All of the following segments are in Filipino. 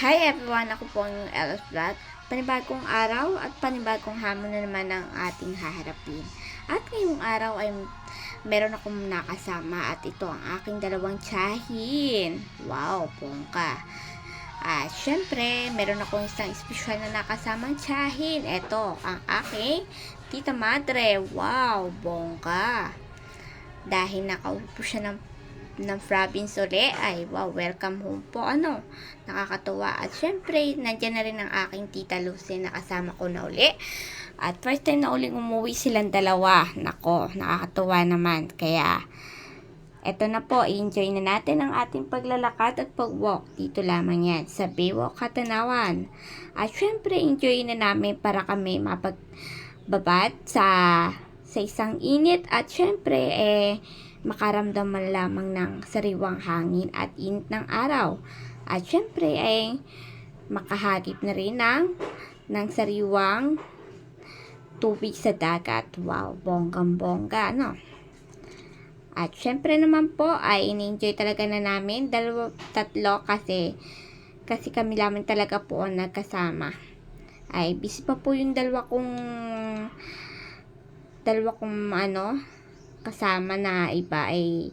Hi everyone! Ako po ang Ella's Vlog. Panibagong araw at panibagong hamon na naman ang ating haharapin. At ngayong araw ay meron akong nakasama at ito ang aking dalawang tiyahin. Wow, bongga. At syempre, meron akong isang espesyal na nakasamang tiyahin. Ito, ang aking tita madre. Wow, bongga. Dahil nakaupo siya ng province uli, ay wow, welcome home po, nakakatuwa. At syempre, nandyan na rin ang aking tita Lucy na kasama ko na uli. At first time na uling umuwi silang dalawa. Nako, nakakatuwa naman. Kaya, eto na po, enjoy na natin ang ating paglalakad at pag-walk. Dito lamang yan, sa Baywalk Katanawan. At syempre, enjoy na namin para kami mapagbabad sa isang init. At syempre, makaramdaman lamang ng sariwang hangin at init ng araw. At syempre ay makahagip na rin ng sariwang tubig sa dagat. Wow, bonggang-bongga, At syempre naman po ay in-enjoy talaga na namin tatlo kasi kami lamang talaga po ang nagkasama. Ay busy pa po yung dalawa kong kasama na iba ay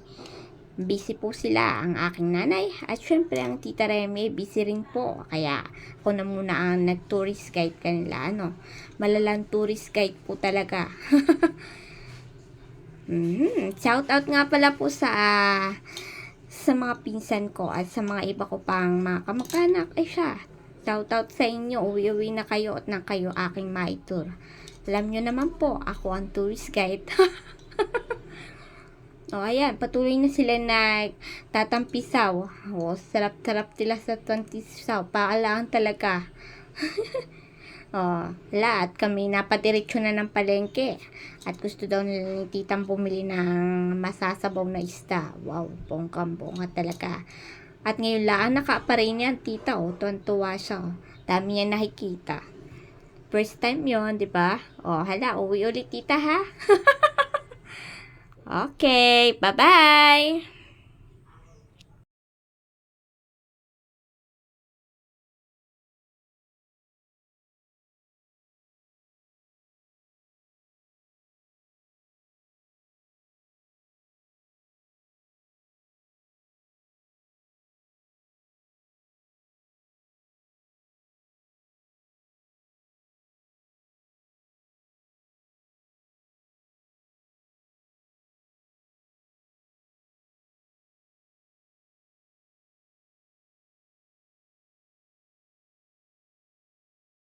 busy po sila. Ang aking nanay at syempre ang tita Remy busy rin po, kaya ako na muna ang nag-tourist guide kanila. Malalang tourist guide po talaga. Shout out nga pala po sa mga pinsan ko at sa mga iba ko pang mga kamag-anak. Ay siya, shout out sa inyo. Uwi na kayo at nang kayo aking ma-tour. Alam nyo naman po, ako ang tourist guide. Ayan, patuloy na sila nagtatampisaw. Sarap-sarap sila sa tampisaw. Paalaan talaga. At kami napadiretso na ng palengke. At gusto daw nila ni titang bumili ng masasabaw na isda. Wow, bonggang-bonga talaga. At ngayon lang, naka-aparay niya ang tita. Tuwan-tuwa siya. Dami niya nakikita. First time yon, di ba? Uwi ulit tita ha. Okay, bye-bye!